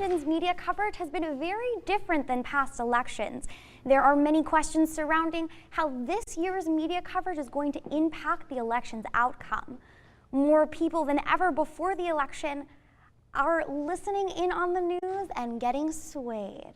Clinton's media coverage has been very different than past elections. There are many questions surrounding how this year's media coverage is going to impact the election's outcome. More people than ever before the election are listening in on the news and getting swayed.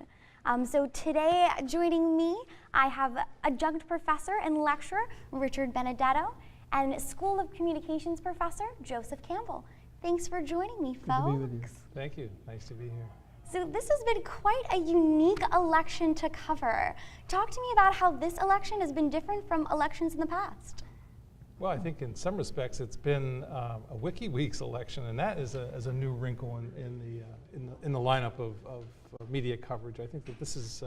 So today, joining me, I have adjunct professor and lecturer Richard Benedetto and School of Communications professor Joseph Campbell. Thanks for joining me, folks. Good to be with you. Thank you. Nice to be here. So this has been quite a unique election to cover. Talk to me about how this election has been different from elections in the past. Well, I think in some respects it's been a WikiWeeks election, and that is a new wrinkle in the lineup of media coverage. I think that this is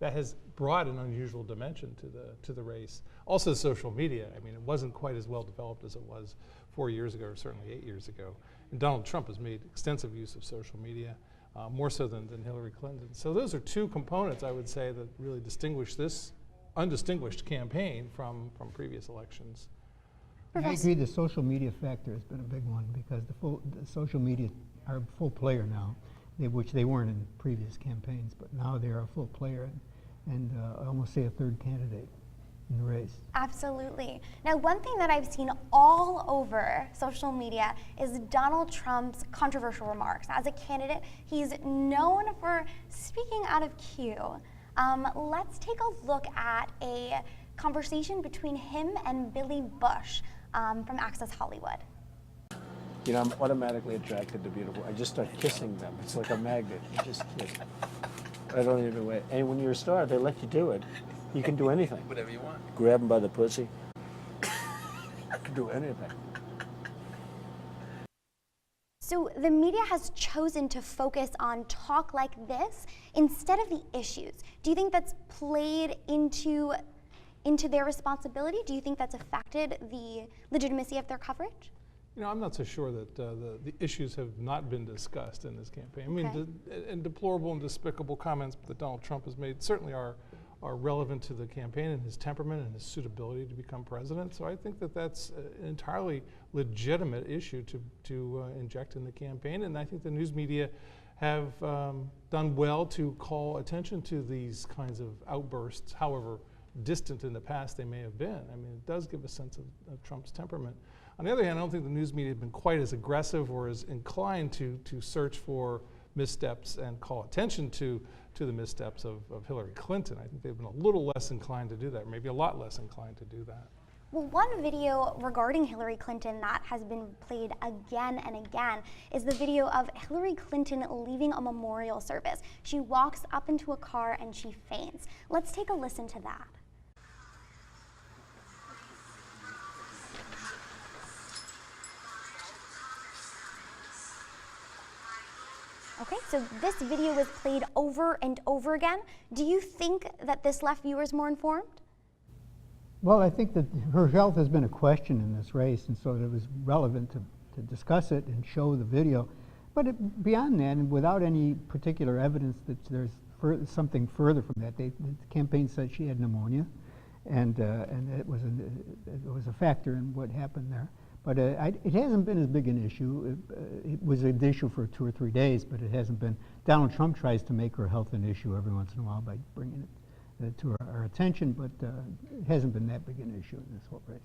that has brought an unusual dimension to the race. Also, social media. I mean, it wasn't quite as well developed as it was 4 years ago, or certainly 8 years ago. And Donald Trump has made extensive use of social media, more so than Hillary Clinton. So those are two components, I would say, that really distinguish this undistinguished campaign from previous elections. I agree the social media factor has been a big one because the social media are a full player now, which they weren't in previous campaigns, but now they are a full player and I almost say a third candidate in the race. Absolutely. Now, one thing that I've seen all over social media is Donald Trump's controversial remarks. As a candidate, he's known for speaking out of cue. Let's take a look at a conversation between him and Billy Bush from Access Hollywood. You know, I'm automatically attracted to beautiful. I just start kissing them. It's like a magnet. You just kiss. I don't even wait. And when you're a star, they let you do it. You can do anything. Whatever you want. Grab them by the pussy. You can do anything. So the media has chosen to focus on talk like this instead of the issues. Do you think that's played into their responsibility? Do you think that's affected the legitimacy of their coverage? You know, I'm not so sure that the issues have not been discussed in this campaign. I mean, and deplorable and despicable comments that Donald Trump has made certainly are relevant to the campaign and his temperament and his suitability to become president. So I think that that's an entirely legitimate issue to inject in the campaign. And I think the news media have done well to call attention to these kinds of outbursts, however distant in the past they may have been. I mean, it does give a sense of Trump's temperament. On the other hand, I don't think the news media have been quite as aggressive or as inclined to search for missteps and call attention to the missteps of Hillary Clinton. I think they've been a little less inclined to do that, maybe a lot less inclined to do that. Well, one video regarding Hillary Clinton that has been played again and again is the video of Hillary Clinton leaving a memorial service. She walks up into a car and she faints. Let's take a listen to that. Okay, so this video was played over and over again. Do you think that this left viewers more informed? Well, I think that her health has been a question in this race, and so it was relevant to discuss it and show the video. But beyond that, and without any particular evidence that there's something further from that, the campaign said she had pneumonia, and it was a factor in what happened there. But it hasn't been as big an issue. It was an issue for 2 or 3 days, but it hasn't been. Donald Trump tries to make her health an issue every once in a while by bringing it to our attention, but it hasn't been that big an issue in this whole race.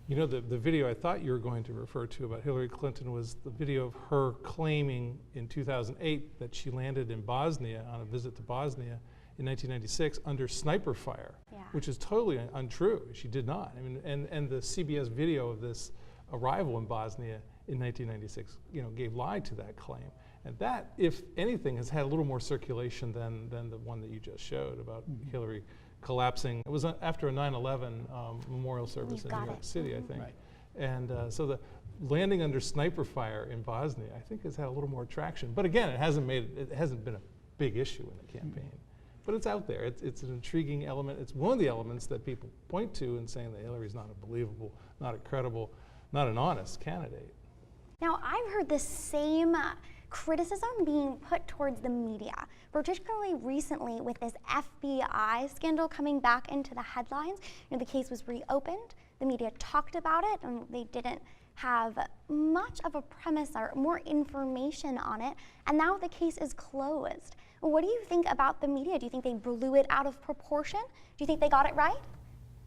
You know, the video I thought you were going to refer to about Hillary Clinton was the video of her claiming in 2008 that she landed in Bosnia on a visit to Bosnia in 1996 under sniper fire, which is totally untrue. She did not. I mean, and the CBS video of this arrival in Bosnia in 1996, you know, gave lie to that claim. And that, if anything, has had a little more circulation than the one that you just showed about Hillary collapsing. It was after a 9/11 memorial service in New York City, I think. Right. And so the landing under sniper fire in Bosnia, I think, has had a little more traction. But again, it hasn't been a big issue in the campaign. But it's out there. It's an intriguing element. It's one of the elements that people point to in saying that Hillary's not a believable, not a credible, not an honest candidate. Now, I've heard the same criticism being put towards the media, particularly recently with this FBI scandal coming back into the headlines. You know, the case was reopened, the media talked about it, and they didn't have much of a premise or more information on it, and now the case is closed. What do you think about the media? Do you think they blew it out of proportion? Do you think they got it right?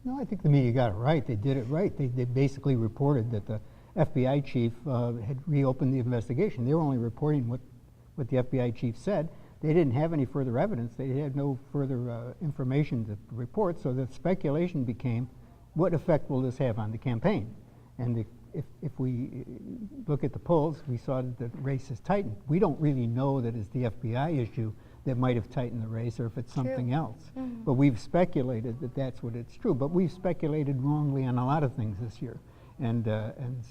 No, I think the media got it right. They did it right. They basically reported that the FBI chief had reopened the investigation. They were only reporting what the FBI chief said. They didn't have any further evidence. They had no further information to report, so the speculation became, what effect will this have on the campaign? And if we look at the polls, we saw that the race has tightened. We don't really know that it's the FBI issue that might have tightened the race or if it's something else. Mm-hmm. But we've speculated that that's what it's true. But we've speculated wrongly on a lot of things this year. And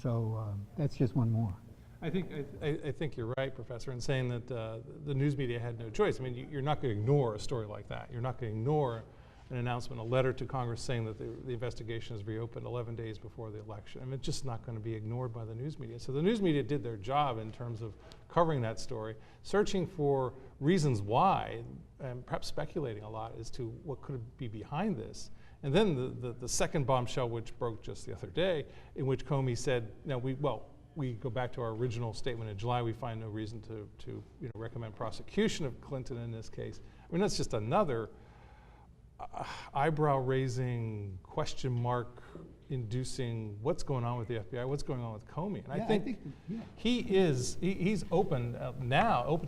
so that's just one more. I think you're right, Professor, in saying that the news media had no choice. I mean, you're not going to ignore a story like that. You're not going to ignore an announcement, a letter to Congress saying that the investigation is reopened 11 days before the election. I mean, it's just not going to be ignored by the news media. So the news media did their job in terms of covering that story, searching for reasons why, and perhaps speculating a lot as to what could be behind this. And then the second bombshell, which broke just the other day, in which Comey said, we go back to our original statement in July, we find no reason to recommend prosecution of Clinton in this case. I mean, that's just another eyebrow-raising, question mark-inducing what's going on with the FBI, what's going on with Comey. And I think he's opened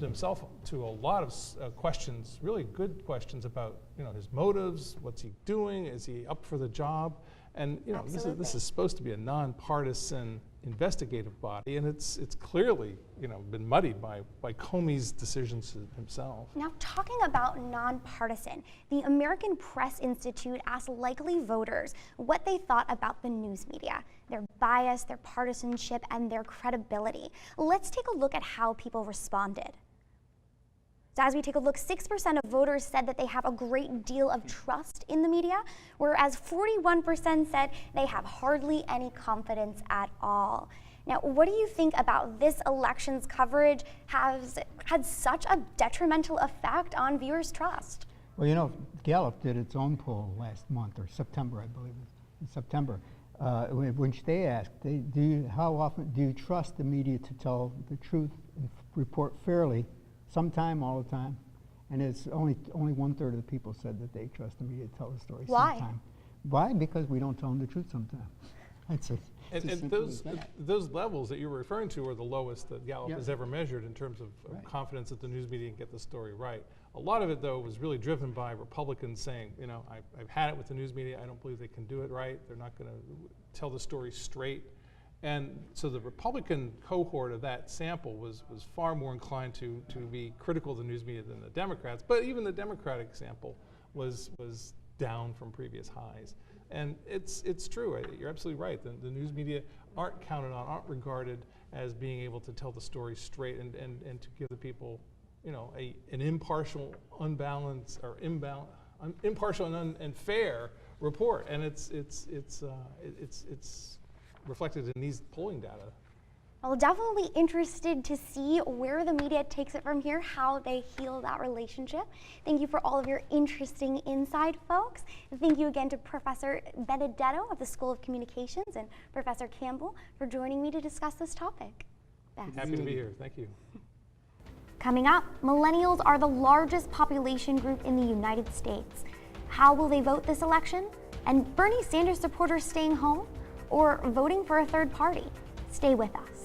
himself to a lot of questions, really good questions about his motives, what's he doing, is he up for the job? And this is supposed to be a nonpartisan investigative body, and it's clearly been muddied by Comey's decisions himself. Now, talking about nonpartisan, the American Press Institute asked likely voters what they thought about the news media, their bias, their partisanship, and their credibility. Let's take a look at how people responded. So as we take a look, 6% of voters said that they have a great deal of trust in the media, whereas 41% said they have hardly any confidence at all. Now, what do you think about this election's coverage has had such a detrimental effect on viewers' trust? Well, Gallup did its own poll last month, or September, I believe, in September, which they asked, how often do you trust the media to tell the truth and report fairly? Sometime, all the time, and it's only 1/3 of the people said that they trust the media to tell the story. Why? Sometime. Why? Because we don't tell them the truth sometimes. And those levels that you were referring to are the lowest that Gallup has ever measured in terms of confidence that the news media can get the story right. A lot of it, though, was really driven by Republicans saying, I've had it with the news media. I don't believe they can do it right. They're not going to tell the story straight. And so the Republican cohort of that sample was far more inclined to be critical of the news media than the Democrats. But even the Democratic sample was down from previous highs. And it's true. You're absolutely right. The news media aren't counted on, aren't regarded as being able to tell the story straight and to give the people, an impartial, unbalanced, or impartial and fair report. And it's reflected in these polling data. Well, definitely interested to see where the media takes it from here, how they heal that relationship. Thank you for all of your interesting insight, folks. Thank you again to Professor Benedetto of the School of Communications and Professor Campbell for joining me to discuss this topic. Beth. Happy to be here. Thank you. Coming up, millennials are the largest population group in the United States. How will they vote this election? And Bernie Sanders supporters staying home or voting for a third party? Stay with us.